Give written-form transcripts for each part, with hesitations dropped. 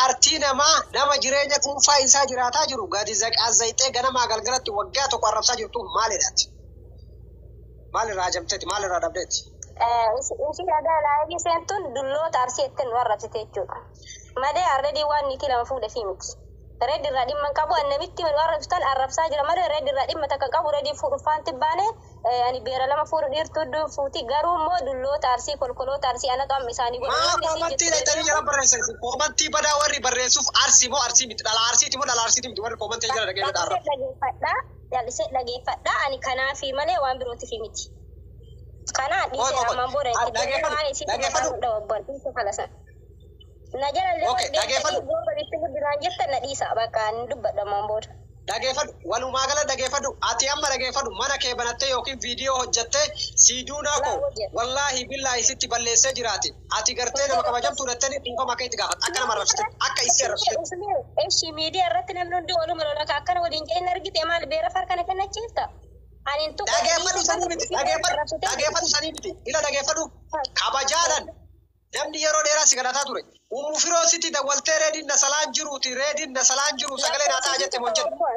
jaartii nama jireenya dhuunfaa isaa jiraataa jiru gadi zaqaazaytee ganamaa galgalatti waggaa tokko arrabsaa jirtu maalidhaati? Maalirraa jamteeti? Maalirraa dhabdeeti? Ishii aadaa laayii seentun dulloota arsiitti nu arrabsite jechuudha. Malee already waan niti lama fuudhe fi miti. Reedi irraa dhimma qabu annamitti nu arrabsitan arrabsaa jira malee reedi irraa dhimma takka qabu reedi fuudhufaan tibbaane ani beera lama fuudhu dhiirtuu fuuti garuu immoo dulloota arsii kolkoloota arsii anatu amma isaanii godhu. Komantii dheedhanii jala barreessan komantii badaa warri barreessuuf arsii moo arsii miti dhala arsiiti moo dhala arsiiti miti warri komantii jala dhageeffadha. Jallisee dhageeffadha ani kanaafi malee waan birootiif miti. Kana dhiisee ammaan booda dhageeffadhu. Na jala dhageeffadhu booda itti guddinaan jettan na dhiisa bakka ani dubbadha ammaan booda. Dhageeffadhu walumaa gala dhageeffadhu ati amma dhageeffadhu mana kee banattee yookiin viidiyoo hojjattee siiduunaa koo wallaahi billaahi sitti balleessee jiraate ati gartee nama kabajamtuu dhattanii dhuunfama akka itti gaafata akka nama arrabsite akka isii arrabsite. Eshi miidiyaa irratti namni hundi waluma lola akkana waliin jeen argite maal beera farkana kennachiifta. Ani tu dhageeffadhu sanii miti dhageeffadhu sanii miti ila dhageeffadhu kabajaadhaan namni yeroo dheeraa si kadhataa ture. Umufiroo sitti dawwaltee reediin nasalaan jiruuti reediin nasalaan jiru sagalee naataa jette moo jedhu.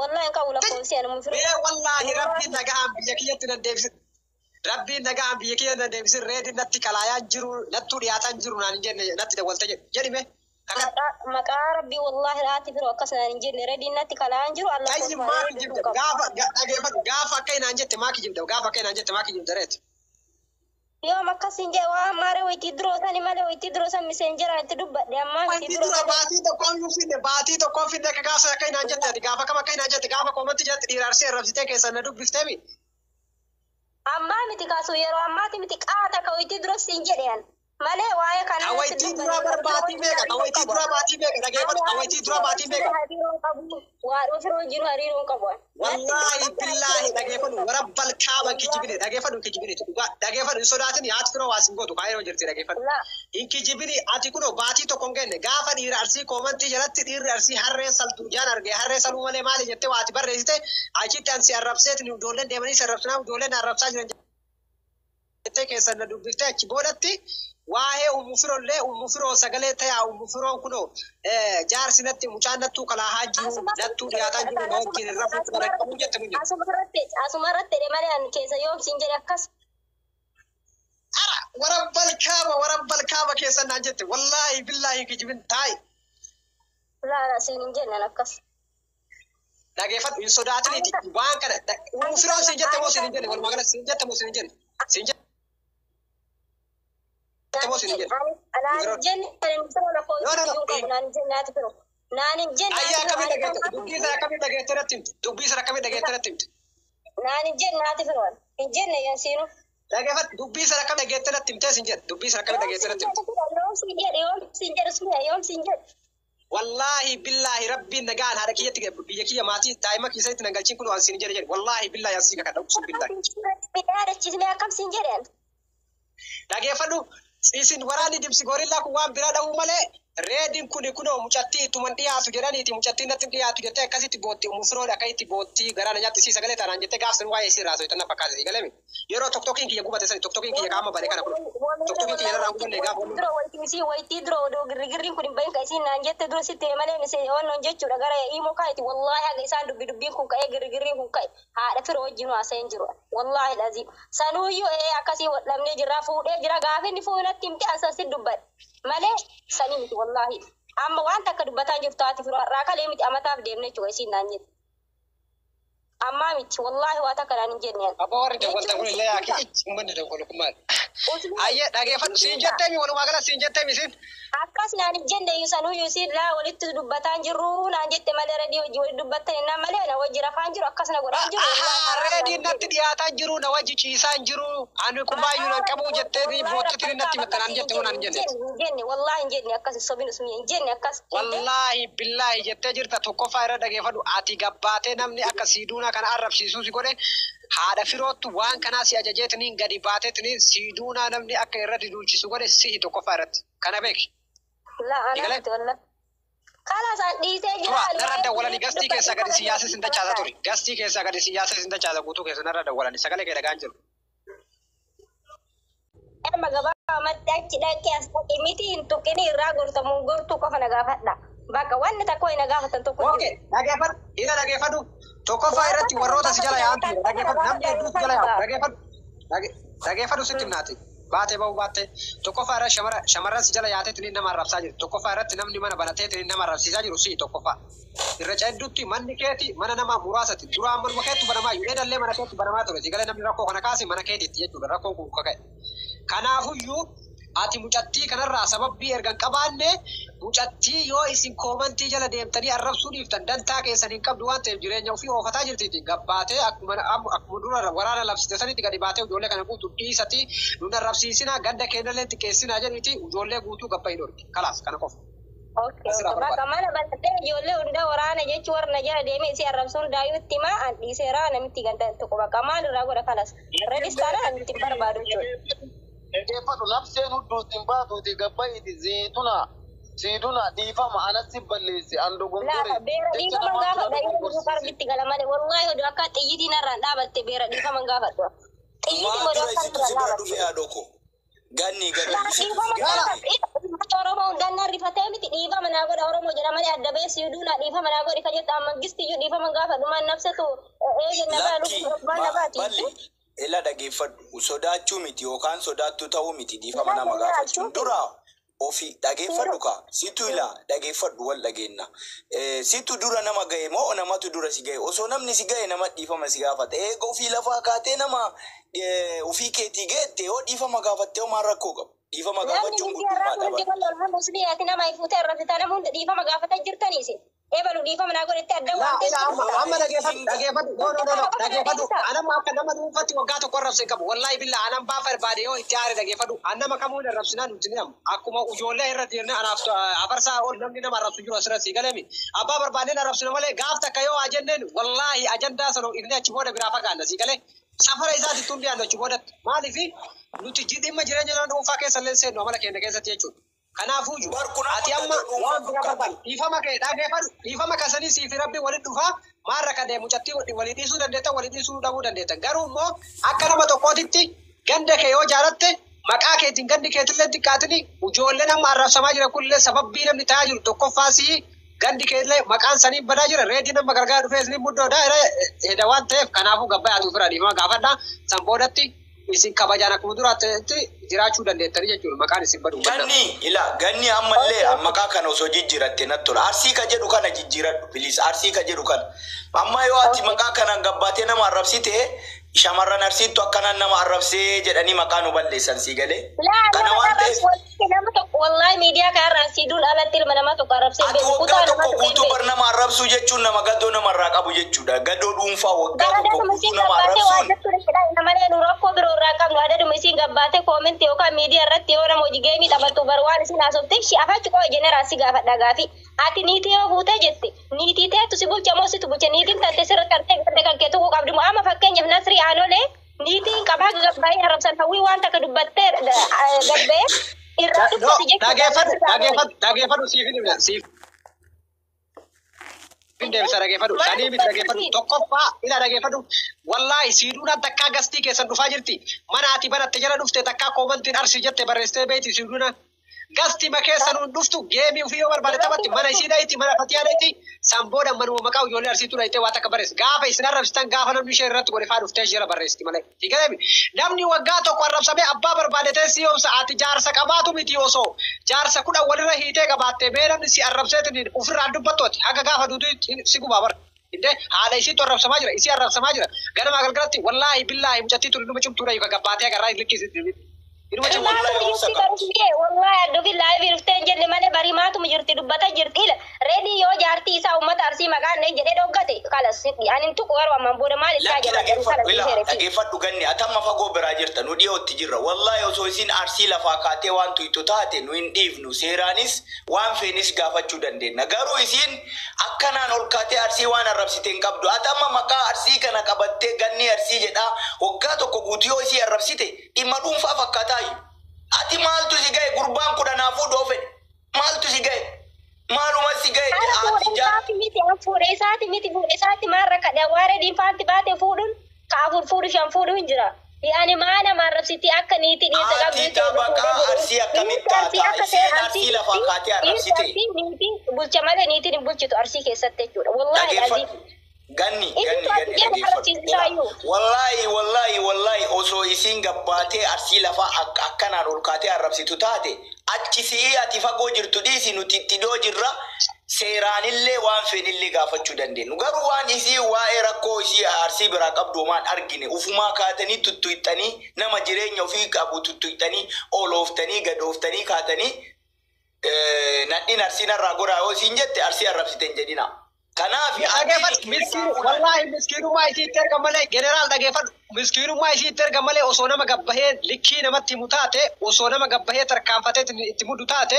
Wallahi kan wala koosii ani umufiroo. Wallahi rabbiin nagaan biyya kiyyatti nan deebisin. Rabbiin nagaan biyya kiyyatti nan deebisin reediin natti kalaayaa jiru nattuu dhiyaataan jiru naan hin jenne natti dawwalte jedhime. Maqaa rabbii wallahi laati firoo akkas naan hin jenne reediin natti kalaayaan jiru Allah koosii. Ayyi maaki jibda gaafa akka inaan jette maaki jibda gaafa akka inaan jette maaki jibda reeti. Yoo makkasin je waa maare wayti droosani male wayti droosan messenger itti dubbadhe amma wayti droosa baatii tokko finne ka gaasa akka inaan jette gaafa kam akka inaan jette gaafa komanti jette dhiirarsee arrabsitee keessan na dubbiftemi amma miti kaasu yeroo ammaati miti qaata ka wayti droosin jedhan male waaye kana wayti dura barbaatii meeqa wayti dura baatii meeqa dhageeffatu wayti dura baatii meeqa waa dhufiroo jiru hariiroon qabu wallahi billahi dhageeffatu warabbal kaaba kijibine dhageeffatu kijibine dhageeffatu sodaatin yaati firoo waasin gootu kaayoo jirti dhageeffatu in kijibini ati kuno baatii tokko ngenne gaafa dhiira arsii komantii jalatti dhiirri arsii harree saltu jaan arge harree saluu malee maali jette waati barreessite achitti ansi arrabseetin ijoolleen deemanii sarrabsinaa ijoolleen arrabsaa jiran jette keessan na dubbiftee achi boodatti waa'ee umufiroo sagalee tayaa umufiroon kuno jaarsinatti mucaan nattuu kalaahaa jiru nattuu dhiyaataa jiru na wajjin irra fuutu baraqamu jette mun asuma irratti malee an keessa yoomsin jedhe akkas ara warabbal kaaba keessan naan jette wallaahi billaahi kijibin taayi laala siin hin jennan akkas dhageeffadhu hin sodaatiniiti waan kana umufiroon siin jette moo siin hin jenne walumaa gala siin jette moo siin hin jenne siin jette wallahi billahi rabbiin nagaan haadha kiyyatti biyya kiyya maatii daa'ima keessatti nangalchiin kun waan siin jedhe wallahi billahi asii kakadha uqsu billahi dhageeffadhu isin waraani dibsi gorillaa kun waan bira dha'uu malee reediin kuno mucattii tuman dhiyaatu jedhaniiti mucattiin natti dhiyaatu jettee akkasitti bootti umufiroon akka itti bootti garaa na nyaatti sii sagalee taanaan jettee gaafsan waa'ee isii irraa soitanna fakkaate galemi yeroo tokkokiin kiyya gubate sani tokkokiin kiyya qaama bare kana kun tokkokiin kiyya irraa gubanne gaafa wayitii duroo odoo girrigirriin kun hin bahin ka isiin naan jette dura sitti malee misee onnoon jechuudha gara imoo kaayiti wallahi haga isaan dubbiin kun ka'ee girrigirriin kun ka'e haadha firoo wajjin haasa'een jiru wallahi laziim sanuuyyuu akkasii wadhamnee jirraa fuudhee jira gaafinni fuunatti himte asasi dubbadhe malee sanii miti wallahi amma waan takka dubbataa jirtu ati firoo har'aa kalee miti amataaf deemne jechuudha isiin naan jette amma miti wallahi waa takka naan hin jenne abba warri dawwalta kun illee yaaki uummanni dawwalu kun maal ayye dhageeffadhu siin jetteemi walumaa gala siin jetteemi siin akkas naan hin jenne iyyuu sanuuyyuu isiin laa walitti dubbataa jirru naan jette malee reedii hojii walitti dubbattan innaan malee na wajji rafaan jiru akkas na godhaa jiru reediin natti dhiyaataa jiru na wajji ciisaan jiru ani kumaayyuu nan qabuu jetteeni boottitiin natti maxxanaan jette moo naan hin jenne wallahi hin jenne akkas sobin usmii hin jenne akkas wallahi billahi jettee jirta tokkoffaa irra dhageeffadhu ati gabbaatee namni akka siiduunaa kana arrabsiisuu si godhe haadha firoottu waan kanaa si ajajeetiniin gadi baateetiniin siiduunaa namni akka irra didulchisu godhe si'i tokkoffaa irratti kana beeki. Kala isaan dhiisee jira. Narra dawwalanii gastii keessaa gadi siyaasa sin dachaasa ture. Gastii keessaa gadi siyaasa sin dachaasa guutuu keessa narra dawwalanii sagalee kee dhagaan jiru. Achi dhaqee as dhaqe miti hin tuqini irraa gortamuun gortuu qofa na gaafadha. Bakka wanni takko hin gaafatan tokko hin Okay, dhaggeeffadhu. Ina dhaggeeffadhu. Tokkoffaa irratti warroota si jala yaa'antu dhaggeeffadhu. Namni hedduu si jala yaa'u dhaggeeffadhu. Dhaggeeffadhu sitti himnaati. Baatee ba'uu baattee. Tokkoffaa irratti shamarran si jala yaatee tiniin nama arrabsaa jiru. Tokkoffaa irratti namni mana banatee tiniin nama arrabsiisaa jiru si tokkoffaa. Irra ceedduutti manni keeti mana namaa muraasatti duraan manuma keetu banamaa yoo dallee mana keetu banamaa ture. Sigalee namni rakkoo kana kaase mana keetiitti jechuudha. Rakkoon kun kaka'e. Kanaafuyyuu ati mucattii kanarraa sababbii ergan qabaanne mucattii yoo isin koomantii jala deemtanii arrabsuu dhiiftan dantaa keessan hin qabdu waan ta'eef jireenya ofii oofataa jirtiiti. Gabbaatee akkuma dura waraana labsite sanitti gadi baatee ijoollee kana guutuu dhiisati nun arrabsiisinaa ganda keenyallee xiqqeessinaa jedhiti ijoollee guutuu gabba hin dhorki. Kalaas kana qofa. Bakka mana banatee ijoollee hunda waraana jechuun warra jala deemee si arrabsuun daayuutti maa an dhiiseeraa namitti ganda tokko bakka maalirraa godha kanas. Redistaanaa namitti barbaadu jechuudha. Dhaggeeffadhu labseen hedduutiin baatuuti gabba'iiti siiduna dhiifama anatti balleessi an dogongore. Dhiifama gaafadha yoo qarbitti gala malee wallahi oduu akka xiyyitiin irraan dhaabatte beera dhiifama gaafadhu. Xiyyitiin oduu akka irraan dhaabatte. Ganni Oromoo ganna rifatee miti dhiifama naa godha Oromoo jedha malee adda ba'ee siiduna dhiifama naa godhi kan jettu amma gistiyyuu dhiifama gaafadhu maan nabsatu eegin nabaa lubbuu nabaati. Ela dhaggeeffadhu sodaachuu miti yookaan sodaattuu ta'uu miti dhiifama nama gaafachuun dura ofii dhaggeeffadhu kaa situ ila dhaggeeffadhu wal dhageenna situ dura nama ga'e moo namatu dura si ga'e osoo namni si ga'e nama dhiifama si gaafate eega ofii lafaa kaatee nama ofii keetii ga'ette yoo dhiifama gaafattee homaan rakkoo qabu dhiifama gaafachuun guddummaadha. Musliyaati nama ifutee irra fitaa nama hunda dhiifama gaafataa jirtaniisi. Ebalu dhiifama naa godhette adda waan ta'eef. Amma dhaggeeffadhu. Anamma akka nama dhuunfatti waggaa tokko arrabsee qabu. Wallaahi billaa anan baa barbaade yoo itti aare dhaggeeffadhu. Annama kamuu hin arrabsinaa nuti ni namu. Akkuma ijoollee irra deemnee anaaf afarsaa ol namni nama arrabsu jiru asirra sii galemi. Abbaa barbaadeen arrabsina malee gaaf takka yoo ajenneen wallaahi ajandaa sana ifnee achi booda biraa fagaanna sii galee. Safara isaatti tun dhiyaannu achi boodatti. Maaliifi nuti dhimma jireenya nama dhuunfaa keessa illee seennu amala keenya keessatti jechuudha. Kanaafuu ati amma waan bira barbaadu dhiifama kee dhaggeeffadhu dhiifama kasanii siifi rabbi walitti dhufaa maarra ka deemu mucattii walii dhiisuu dandeettan walii dhiisuu dhabuu dandeettan garuu immoo akka nama tokkootitti ganda kee yoo jaalatte maqaa keetiin gandi keetillee xiqqaatini ijoollee nama arrabsamaa jira kunillee sababbii namni taa'aa jiru tokkoffaasii gandi keetillee maqaan sanii badaa jira reetii nama gargaara dhufee isin muddoodha heda waan ta'eef kanaafuu gabbaa'aatu fira dhiifama gaafadha san boodatti isin kabajaan akkuma duraatti jiraachuu dandeettanii jechuudha maqaan isin badu. Ganni ammallee maqaa kana osoo jijjiiratte natti tola. Arsii ka jedhu kana jijjiiradhu bilis arsii ka jedhu kana. Amma yoo ati maqaa kanaan gabbaatee nama arrabsite shamarran arsiittu akkanaan nama arrabsee jedhanii maqaa nu balleessan sii galee. Kana waan ta'eef. Wallahi miidiyaa kanarraa siiduun alatti ilma namaa tokko arrabsee beeku. Waggaa tokko guutuu bar nama arrabsuu jechuun nama gaddoo namarraa qabu jechuudha. Gaddoo dhuunfaa waggaa tokko guutuu nama arrabsuun. Malee nu rakkoo biroo irraa qabnu adaduma isiin gabbaatee koomentii yookaan miidiyaa irratti yoo nama hojii geemii taphattu bar waan isin haasofte shi afachi qoo jeneraal si gaafadha gaafi. Ati niitii yoo buutee jette niitii teettu si bulcha moo situ bulcha niitiin tante sirra tartee garte kan keetu qabdu amma fakkeenyaaf Nasrii Aanolee niitiin qabaa gabbaayee arrabsan hawwii waan takka dubbattee gabbee irraa dubbatti jechuudha. Dhaggeeffadhu siif. Deebisa dhaggeeffadhu. Sadii miti dhaggeeffadhu. Tokkoffaa ila dhaggeeffadhu. Wallaahi siiduun takkaa gastii keessan dhufaa jirti. Mana ati baratte jala dhufte takkaa koomantiin arsii jette barreessitee beeti siiduuna. Gasti makeessa nuun dhuftu geemii ofii yoo barbaade taphatti mana isii dhayti mana fatiyaa dhayti sanboodhaan manuma maqaa ijoollee arsiituu dhayitee waa takka barreessi. Gaafa isin arrabsitan gaafa namni ishee irratti godhe faa dhuftee ishee barreessiti malee. Hiikalemi namni waggaa tokko arrabsamee abbaa barbaadetee si yoomsa ati jaarsa qabaatu miti osoo jaarsa kudhan walirra hiitee qabaattee mee namni si arrabseetiin ofirraan dubbattooti haga gaafa duutu si gubaa bara. Inde haala isiitu arrabsamaa jira isii arrabsamaa jira ganama galgalatti wallaahi billaahi mucattii tun dhuma cimtuudha yoo gabbaatee agarraa likkisitti. Wallahi adduufi laayivii dhuftee hin jenne malee barii maatuma jirti dubbata jirti reedii yoo jaartii isaa uummata arsii maqaan jedhee dhoggate kalas ani tuqu garuu ammaan booda maal isaa jala dhaggeeffadhu ganni atamma fagoo biraa jirta nu dhiyootti jirra wallahi osoo isin arsii lafaa kaatee waan tuytu taate nu hin dhiifnu seeraanis waan feenis gaafachuu dandeenya garuu isin akkanaan ol kaatee arsii waan arrabsite hin qabdu atamma maqaa arsii kana qabattee ganni arsii jedhaa waggaa tokko guutuu yoo isii arrabsite dhimma dhuunfaa fakkaataa ati maaltu si gahe gurbaan kudhanaafuu dhoofe maaltu si gahe maaluma si gahe ati jaati miti fuudhe isaati maarra kadha waare diinfaatti baate fuudhuun kaafur fuudhu shan fuudhu hin jira يعني معنا ما رفسيتي أكا نيتي Ati tabaka arsi akkamit taata isiin arsi lafaa kaatee arrabsite. نيتي بولشا مالا نيتي نبولشتو أرسي كيستي جورا والله العظيم Ganni dhageeffadhu. wallahi osoo isiin gabbaatee arsii lafaa akkanaan ol kaatee arrabsitu taate achi si'ii ati fagoo jirtu dhiisi nuti itti dhiyoo jirra seeraanillee waan fedhillee gaafachuu dandeenyu garuu waan isii waa'ee rakkoo isii arsii biraa qabdu waan argine ufumaa kaatanii tuttuqxanii nama jireenya ofii qabu tuttuqxanii olooftanii gadooftanii kaatanii nadhiin arsiin irraa goraa yoo isiin jette arsii arrabsiten jedhina. Kanaaf wallahi miskiinummaa isiitti erga malee generaal dhageeffadhu miskiinummaa isiitti erga malee osoo nama gabbahee likkii namatti himu taate osoo nama gabbahee tarkaanfatee itti muddu taate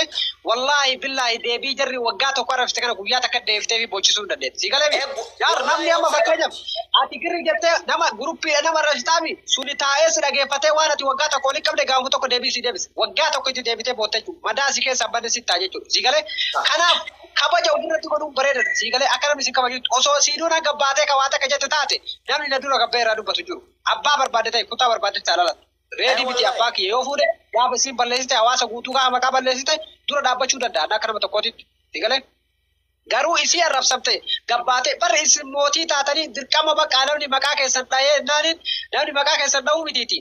wallahi billahi deebii jarri waggaa tokko arrabsite kana guyyaa takka deeftee fi boochisuu dandeetti. Si galee yaar namni amma fakkeenyaaf ati girri jettee nama guruppiidha nama arrabsitaami suni taa'ee si dhageeffatee waan ati waggaa tokko waliin qabde gaafa tokko deebii si deebise waggaa tokko itti deebitee bootte jechuudha madaa si keessa badde si ta'a jechuudha. Si galee kanaaf kabaja ofirratti godhuun bareedadha. Si galee akka namni si kabaju osoo siiduun gabbaatee kawaata ka jette taate namni na dura gabbee irraa dubbatu jiru. Abbaa barbaade ta'e kutaa barbaade jaalala. Reedii miti abbaa kiyya yoo fuudhe gaafa isiin balleessite hawaasa guutuu gaafa maqaa balleessite dura dhaabbachuu danda'a akka nama tokkootitti. Si galee garuu isii arrabsamte gabbaate barri isin mootii taatanii dirqama baqqaa namni maqaa keessan dhahee namni maqaa keessan dhahuu mitiiti.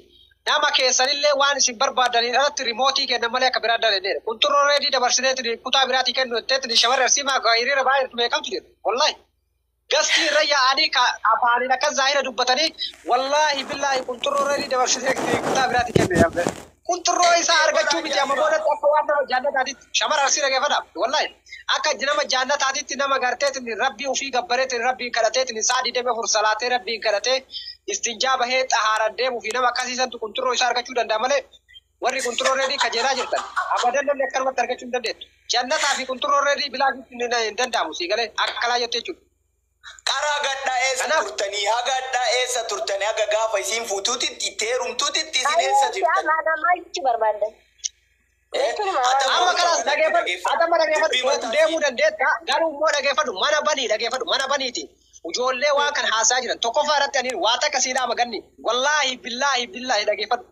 Nama keessanillee waan isin barbaadaniin alatti rimootii kennan malee akka biraa dalennee kun turroo reedii dabarsineetiin kutaa biraatii kennu jetteetiin shamarra arsiimaa hiriira baay'ee beekamtu jedhu wallahi gastii irra yaa'anii afaaniin akka zaahira dubbatanii wallahi billahi kun turroo reedii dabarsineetiin kutaa biraatii kennu yaabbe kun turroo isaa argachuu miti amma boodatti akka waan nama jaannataatitti shamarra arsii dhageeffadha wallahi akka nama jaannataatitti nama garteetiin rabbii ofii gabbareetiin rabbii kadhateetiin isaa didame fursalaatee rabbii kadhatee istinjaaba hee xahaaran deemuu fi nama akkasiisantu kunturroo isaa argachuu danda'a malee warri kunturroo reedii kajeelaa jirtan abadan illee akkanumatti argachuu hin dandeettu. Jannataa fi kunturroo reedii bilaashitti hin danda'amu si galee akka laa jettee jechuudha. Karaa gadhaa eessa turtanii haga gadhaa eessa turtanii haga gaafa isiin fuutuutitti itti heerumtuutitti isin eessa jirtan. Maalichi barbaadde? Amma kanas dhageeffadhu deemuu dandeetta garuu immoo dhageeffadhu mana baniiti. Ijoollee waan kan haasaa jiran tokkoffaa irratti ani waa takka siinaa maganni wallahi billahi dhageeffadhu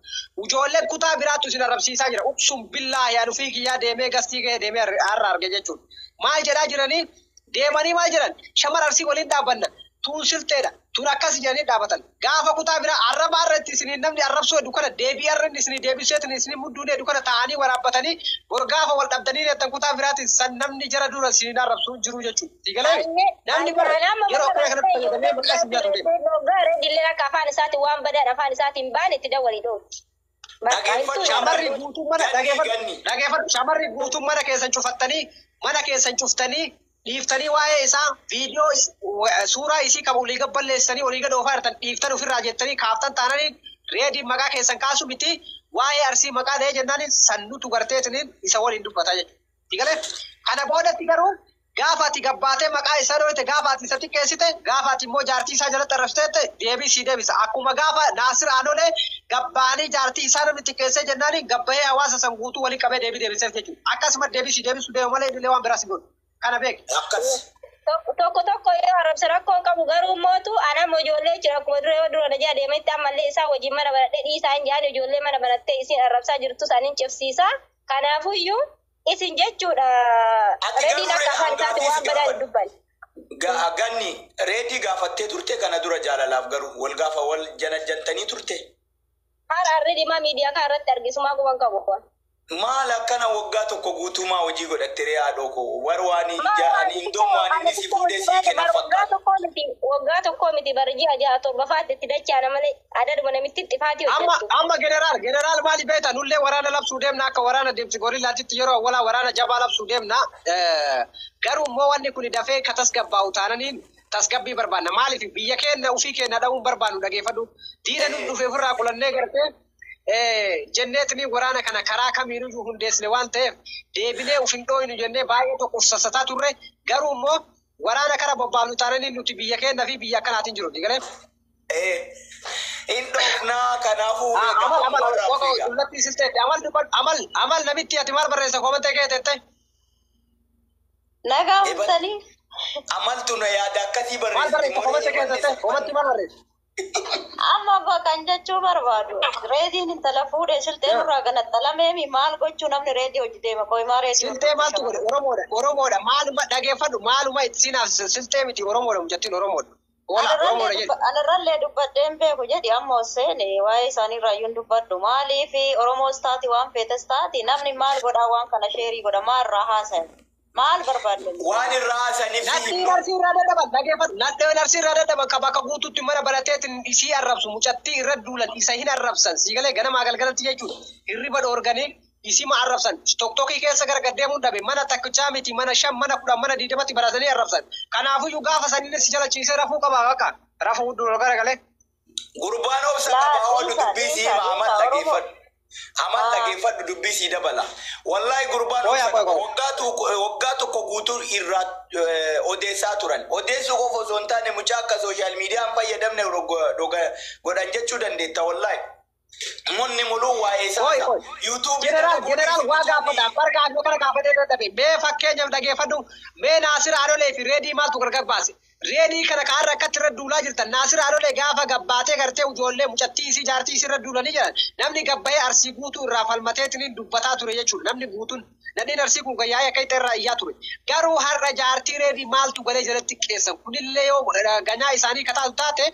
ijoolleen kutaa biraattu isin arrabsiisaa jira uksum billahi anu fi kiyyaa deemee gastii ga'ee deemee har'a arge jechuudha. Maal jedhaa jiranii deemanii maal jedhan shamar arsii waliin dhaabbanna tuun silteedha tuun akkas jedhanii dhaabatan gaafa kutaa biraa arraba irratti isin namni arrabsuu hedduu kana deebii arrabni isin deebiseetin isin mudduun hedduu kana ta'anii waraabbatanii bor gaafa wal dhabdanii nettan kutaa biraatti san namni jara dura isin arrabsuu jiru jechuudha. Sigalee namni bara yeroo akkana kanatti fayyadamee maqaa isin nyaatu deema. Gaaree dillee akka afaan isaati waan badaan afaan isaatiin baane itti dawwalii dhooti. Shamarri guutuu mana dhageeffadhu shamarri guutuu mana keessan cufattanii mana keessan cuftanii dhiiftanii waa'ee isaa viidiyoo suuraa isii qabu olii gabballeessanii olii gad oofaa jirtan dhiiftan ofirraa jettanii kaaftan taananii reedii maqaa keessan kaasu miti waa'ee arsii maqaa ta'ee jennaan sannutu garteetiniin isa waliin dubbataa jechuudha. Digalee kana boodatti garuu gaafa ati gabbaatee maqaa isaa dhoote gaafa ati isa xiqqeessite gaafa ati immoo jaartii isaa jalatti arrabsiteette deebii sii deebisa akkuma gaafa Naasir Aanolee gabbaanii jaartii isaa namni xiqqeessee jennaan gabbahee hawaasa san guutuu walii qabee deebii deebiseef jechuudha. Akkasuma deebii sii deebisu deemu malee illee waan biraas hin godhu. Kana beek. Tokko yoo arrabsa rakkoon qabu garuu mootu anama ijoollee jira akkuma dura najaa deemetti ammallee isaa wajjin mana baradhee dhiisaa hin jaane ijoollee mana barattee isin arrabsaa jirtu isaaniin cefsiisaa. Kanaafuyyuu isin jechuudha reediin akka afaan isaati waan badaa hin dubban. Ganni reedii gaafattee turte kana dura jaalalaaf garuu wal gaafa wal janajjantanii turte. Haala arri dhimaa miidiyaa kan irratti argisumaa guban qabu. Maal akkana waggaa tokko guutumaa hojii godhatte re'aadhoo koo warwaanii ja'anii hindomwaanii si fuudhee sii kenna fakkaata. Waggaa tokko miti bara ji'a ja'a torba fa'aatti itti dachaana malee adaduma namitti xifaatii hojjettu. Amma generaal maali beekta nullee waraana labsuu deemna akka waraana deemsi gorillaatitti yeroo awwalaa waraana jabaa labsuu deemna garuu immoo wanni kun dafee ka tasgabbaa'u taananiin tasgabbii barbaanna maaliif biyya keenya ofii keenya dha'uun barbaannu dhageeffadhu diina nu dhufee ofirraa qolannee gartee jenneetni waraana kana karaa kamiinuu hundeessine waan ta'eef deebinee of hin dhooyinu jennee baay'ee tokko sassataa turre garuu immoo waraana kana bobbaafnu taananii nuti biyya keenya fi biyya akkanaatiin jiru digalee. Hin dhoofnaa kanaafuu amal namitti ati maal barreessa koomantee kee teette. Nagaa uffisanii. Amaltu na yaada akkasii barreessa. Maal barreessa koomantee kee teette koomatti maal barreessa. Amma bakkan jechuu barbaadu. Reediin intala fuudhee silteen irraa ganaxalameemi maal gochuu namni reedii hojjetee makoimaa reedii. Siltee maaltu godhe Oromoodha maaluma dhageeffadhu maaluma ittiin siltee miti Oromoodha mucattiin Oromoodha. Anarrallee dubbadheen beeku jedhi ammoo seene waa'ee isaanii raayyuun dubbadhu maaliifi Oromoos taati waan feetes taati namni maal godhaa waan kana sheerii godha maal irraa haasa'a. Maal barbaadde? Waan irraa haasaniif Narsi irraa dadhaban dhageeffadhu. Narsi irraa dadhaban bakka guutuutti mana barateetiin isii arrabsu mucattii irra duulan isa hin arrabsan siigalee ganamaa galgalatti jechuudha. Hirriba dhoorganii isima arrabsan. Tokkokkii keessa gargaddeemuun dhabe mana takkichaa miti mana 5 mana 10 mana 20tti baratanii arrabsan. Kanaafuu gaafa saniin si jalachiisee rafuu qaba akka rafuu hudduu garagalee. Gurbaan obsa qabaa waan dubbisii Mahamad dhageeffadhu. Amal dhageeffadhu dubbisii dabala. Wallahi gurbaan waggaa tokko guutuu irraa odeessaa turan. Odeessuu qofa osoo hin taane mucaa akka sooshaal miidiyaan fayyadamne godhan jechuu dandeetta wallahi. Munni muluu waa'ee isaa. Jeneraal waa gaafadha. Barga akka kana gaafatee dadhabe. Mee fakkeenyaaf dhageeffadhu. Mee Naasir Adolee fi Reedii maaltu gargar baase? Reedii kana kaarra akkatti irra duulaa jirtan. Naasir Adolee gaafa gabbaatee gartee ijoollee mucattii isii jaartii isii irra duulanii jiran. Namni gabbayee arsii guutuu irraa falmateetiin dubbataa ture jechuudha. Namni guutuun nadhiin arsii kun gayyaa'ee akka itti irraa iyyaa ture. Garuu har'a jaartii Reedii maaltu galee jalatti qeessan. Kunillee yoo ganyaa isaanii kataatu taate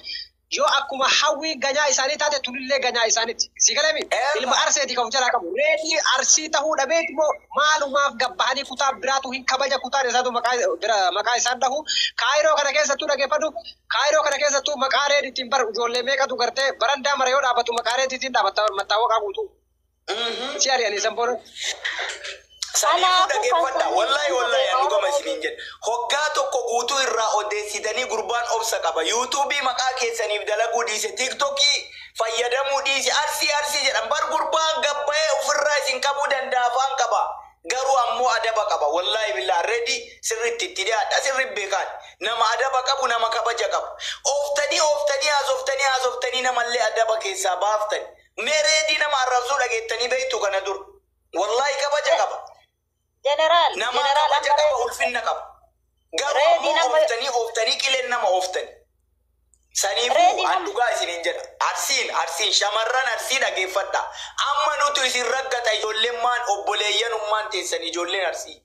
yoo akkuma hawwii ganyaa isaanii taate tunillee ganyaa isaaniiti. Si galami ilma arseeti kan jalaa qabu. Reedii arsii tahuu dhabeeti moo maalumaaf gabbahanii kutaa biraatu hin kabaja kutaan isaatu maqaa isaan dhahu. Kaayiroo kana keessattuu dhageeffadhu. Kaayiroo kana keessattuu maqaa reediitiin bar ijoollee meeqatu gartee barandaa mara yoo dhaabbatu maqaa reediitiin dhaabbata mattaawaqaa guutuu. Si ari'anii sanboona. Saniifuu dhageeffadha. Wallahi anu gama isiniin jedha. Hoggaa tokko guutuu irraa odeessitanii gurbaan obsa qaba. Yuutuubii maqaa keessaniif dalaguu dhiise. Tiktokii fayyadamuu dhiise. Arsii jedhan. Bar gurbaan gabbayee ofirraa isin qabuu danda'a afaan qaba. Garuu ammoo adaba qaba. Wallahi billaa reedi sirriitti itti dhiyaadha. Sirri beekaan. Nama adaba qabu nama kabaja qabu. Haasoftanii namallee adaba keessaa baaftani. Mee reedii nama arrabsuu dhageettanii beektu kana dur. Wallahi kabaja qaba. Nama kabaja qaba ulfinna qaba. Garuu ammoo ooftanii qileen nama ooftani. Saniifuu dhugaa isiniin jedha. Arsiin shamarran arsii dhageeffadha. Amma nutu isin raggata ijoolleen maan obboleeyyanummaan teessan ijoolleen arsii.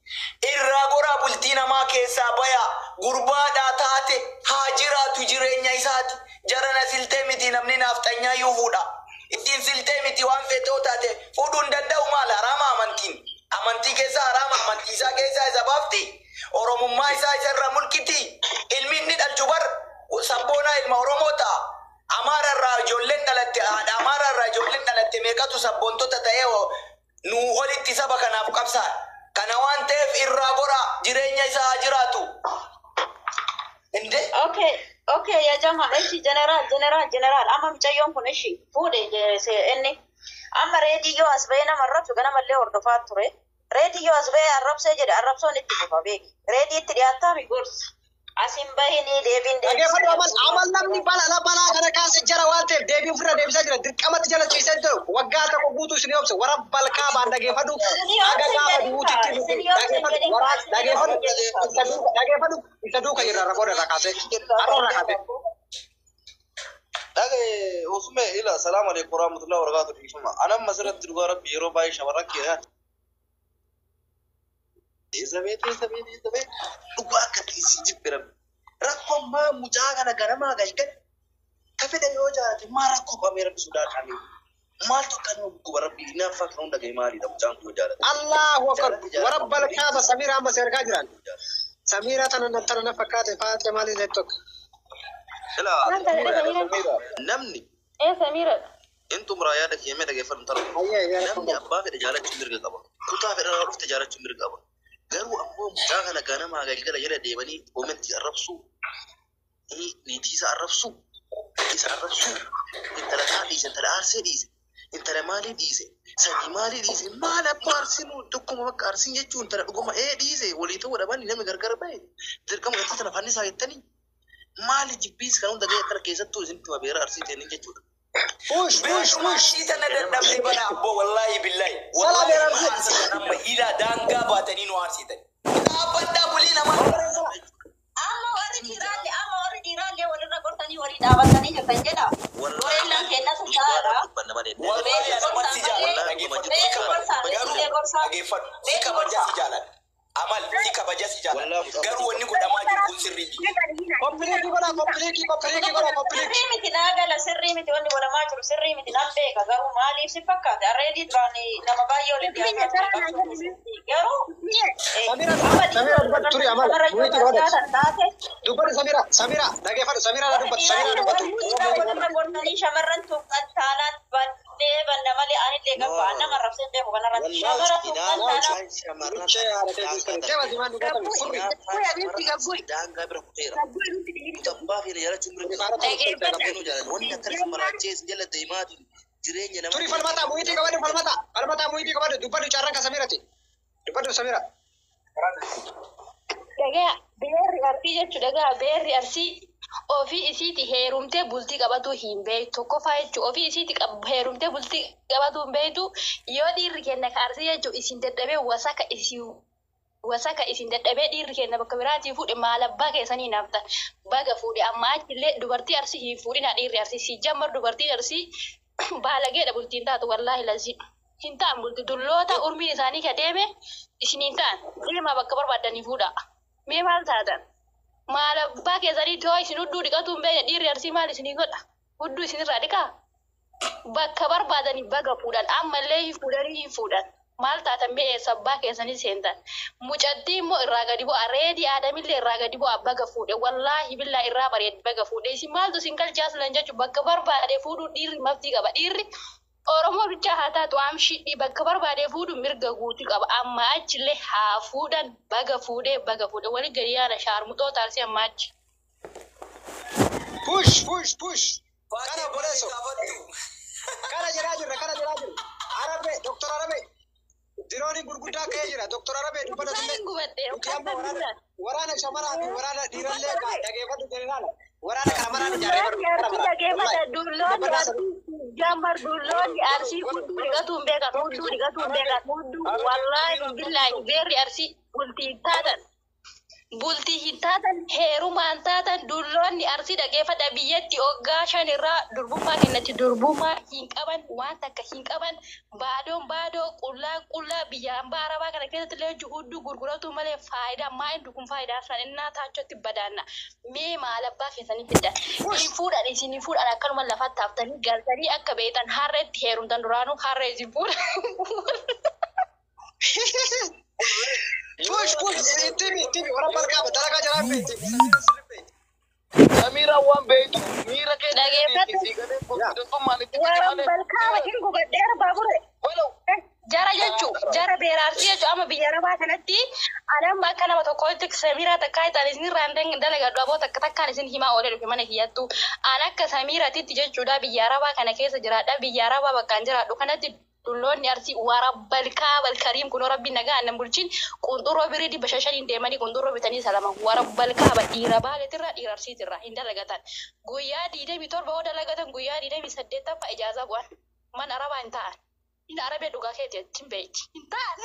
Irraa goraa bultii namaa keessaa baya gurbaadhaa taate haa jiraatu jireenya isaati. Jarana siltee miti namni naafxanyaa yoo fuudha. Ittiin siltee miti waan feetoo taate fuudhuu hin danda'u maal haraama amantiin. Amantii keessa haraama amantii isaa keessaa isa baafti. Oromummaa isaa isarraa mulkiti. Ilmi inni dhalchu bar sabboonaa ilma Oromoo ta'a. Amaararraa ijoolleen dhalatte haadha Amaararraa ijoolleen dhalatte meeqatu sabboontota ta'ee nu olitti saba kanaaf qabsaa. Kana waan ta'eef irraa goraa jireenya isaa haa jiraatu. Inde? Okay ya jamaa ishi general amma mucayyoon kun ishi fuudhe inni amma reediyoo as bahee nama arrabsu ganamallee hordofaa ture. Reediyoo as bahee arrabsee jedhe arrabsoon itti fufa beeki. Reedii itti dhiyaataa mi gorsa. Asin bahini deebiin amal namni balaa kana kaase jara waan ta'eef deebiin ofirra deebisaa jira. Dirqamatti jala ciisee jiru. Waggaa tokko guutuu isin obse warra balkaa baan dhageeffadhu. Aga gaafa duutitti dhageeffadhu. Isa duuka jirra rafoon irraa kaasee. Harroon irraa kaasee. Dhagee Usme ila salaamu alaikum warahmatullahi wabarakatuh. Anam masirratti dhugaa rabbi yeroo baay'ee shamarran keeyyaati. Isabee dhugaa akka tiisii jibbiran. Rakkoon maa mucaa kana ganamaa galgala. Ka fedha yoo jaate maa rakkoo qabee rabbi sodaadhaanii. Maaltu akka nama guba rabbi inni affaa kan hunda gahee maalidha mucaan kun yoo jaalate. Allahu akbar warabbal kaaba Samiira amma seergaa jiran. Samiira tana na fakkaate faate maalii jettok. Namni. Samiira. Intum raayyaa dhageeffame dhageeffatu taru. Namni abbaa fedha jaalachuun mirga qaba. Kutaa fedha irraa dhufte jaalachuun mirga qaba. Garuu ammoo mucaa kana ganamaa galgala jala deemanii oomanti arrabsuu. Niitii isa arrabsuu. Intala taa dhiise, intala aarsee dhiise. Intala maalii dhiise. Sanyii maalii dhiise. Maal abbaa arsiinu tokkuma bakka arsiin jechuun intala dhuguma dhiise. Walii ta'uu dhabanii namni gargar bahe. Dirqama galtii sana fannisaa jettanii. Maali jibbiis kan hunda gahee akkana keessattuu isinitti mabeera arsii ta'anii jechuudha. Ush tana dadhabde bana abbo wallahi billahi. Wallahi ila daangaa baatanii nu aarsitan. Dhaabbaddaa bulii nama. Amma warri dhiiraallee walirra gortanii walii dhaabatanii jirtan jedha. dhageeffadhu. Si kabaja si jaalan. Amal si kabaja si jaalan. Garuu wanni godhamaa jiru kun sirriiti. Kompileetii godha. Sirrii miti naagala sirrii miti wanni godhamaa jiru sirrii miti nan beeka garuu maaliif si fakkaate arreedii duraan nama baay'ee waliin dhiyaatan garuu Samira turi amal muhitii godha. Dubbatu Samira dhageeffadhu Samira dubbatu. Godhanii shamarran tuuqan taanaan bannee banna malee anillee gabbaa nama rabseen beeku kanarratti shamarran tuuqan taanaan Turi falmata muhitii qabadu dubbatu carraan ka Samirati. Dubbatu Samira. Dhagaa beerri arsii jechuudha. Dhagaa beerri arsii ofii isiiti heerumtee bultii qabatu hin beektu. Tokkoffaa jechuudha ofii isiiti heerumtee bultii qabatu hin beektu. Yoo dhiirri kenna ka arsii jechuudha isin dadhabee wasaka isin dadhabee dhiirri kenna bakka biraatii fuudhe maal abbaa keessanii nafta baga fuudhe amma achillee dubartii arsii hin fuudhina dhiirri arsii si jammar dubartii arsii baalageedha bultiin taatu wallaahi lazii. Hin ta'an bulti dulloota urmiin isaanii ka deeme isiniin ta'an deemaa bakka barbaadanii fuudha. Mee maal taatan? Maal abbaa keessanii too isin hudduu dhiqatu hin beekne dhiirri arsii maal isinii godha? Hudduu isinirraa dhiqaa? Bakka barbaadanii baga fuudhan ammallee hin fuudhanii hin fuudhan. Maal taatan mee eessa abbaa keessanii seentan? Mucattii immoo irraa gadi bu'a reedii aadamillee irraa gadi bu'a baga fuudhe wallaahi billaa irraa bareed baga fuudhe isin maaltu isin galchaasulan jechuun bakka barbaade fuudhuu dhiirri maftii qaba dhiirri. Oromoo bicha haa taatu amshii bakka barbaade fuudhu mirga guutuu qaba amma achillee haa fuudhan baga fuudhee wali gadi yaana shaarmuxoo taasise amma achi. Push. Kana boleso. Kana jiraa jirra. Arabe, Dr. Arabe. Dirooni gurguddaa ka'ee jira. Dr. Arabe dubbata sullee. Waraana shamaraa fi waraana dhiirallee dhageeffatu jeneraala. Waraana kana maraana dhageeffata dulloonni jammar dulloonni arsii hudduu dhiqatu hin beekan. Wallaahi billaahi beerri arsii bultii hin taatan heerumaan taatan dulloonni arsii dhageeffata biyyatti hoggaa shanirraa durbummaa kennatti durbummaa hin qaban waan takka hin qaban baadoo qullaa biyyaan baarabaa kana keessatti illee hudduu gurguratu malee faayidaa maa'in dukun faayidaa san innaa taachotti badaanna mee maal abbaa keessanii fidda isin fuudhan akkanuma lafatti haftanii galtanii akka beektan harreetti heerumtan duraanuu harree isin fuudhan. Push, TV, orang balkaba, dalaga jalan beti. Samira wan betu, mira ke Orang balkaba ini gue daerah babure. Jara jechuun jara beeraarsi jechuun amma biyya arabaa kanatti anam akka nama tokkotti Samiraa takkaa itaan isin raandeen dalagaa dhaaboo takkaan isin himaa oolee dhufe mana kiyyattu an akka Samiraatitti jechuudha biyya arabaa kana keessa jiraadha biyya arabaa bakkaan jiraadhu kanatti dulloonni arsii warabbal kaabal kariim kun rabbi nagaa annan bulchin qunxurroo biridi bashashaniin deemanii qunxurroo bitanii salama warabbal kaaba dhiira baaletirraa dhiira arsiitirraa hin dalagatan guyyaa 27 oo dalagatan guyyaa 28 fa ijaazaa bu'an man arabaa hin ta'an in arabee dhugaa keetii timbeeti hin ta'an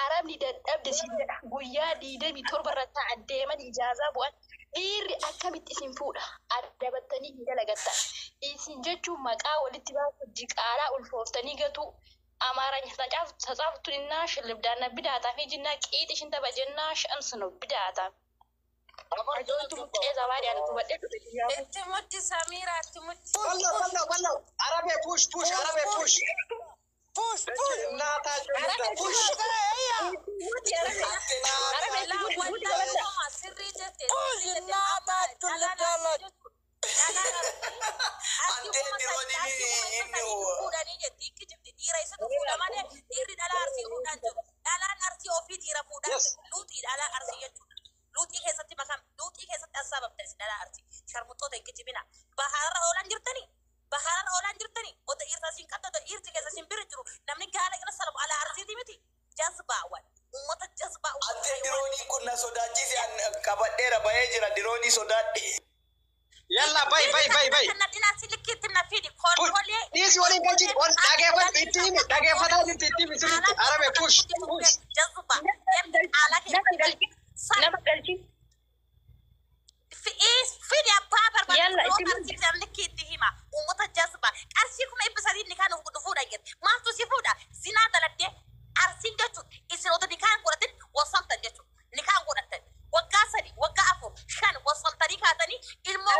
arabni dadhabde sinjedha guyyaa 27 irra ta'an deeman ijaazaa bu'an dhiirri akkamitti isin fuudha addabattanii hin dalagatan isin jechuun maqaa walitti baasu diqaalaa ulfooftanii gatu amaaranya tacaaftuninaa shilibdaana bidaataa fi jinnaa qiixi shin taba jennaa shamsino bidaataa. Ajooltu muttee zabaadii ani kubadhee dhufe guyyaa. Itti mutti Samiraa itti mutti. Wallo. Arabe push. Push. Nata jolita push. Luti keessatti makam luti keessatti asababte sidala arti sharmuxoota ikkijibina bahara oolan jirtani ota irta sin qatta irti keessa sin bira jiru namni gaala ira salamu ala arti miti jazbaawan ummata jazbaa ante dirooni kun na sodaachise an qabadheera bahee jira dirooni sodaadhe Yalla bay. Kana dina silikiti na fidi kontrole This one is on dageeffata jirti sirriitti arabe push. jazba ala ke Nama galchi. Fidi apa barbaadu Yalla, itti arti namni kitti hima ummata jazba qarshii kuma ibsanii ni kan dhufuudha jedhe maaltu si fuudha zinaa daladde arsiin jechuun isin otoo nikaan godhatin wasaltan jechuudha. Nikaan godhatan waggaa 3 waggaa 4 5 wasaltanii kaatanii ilmoo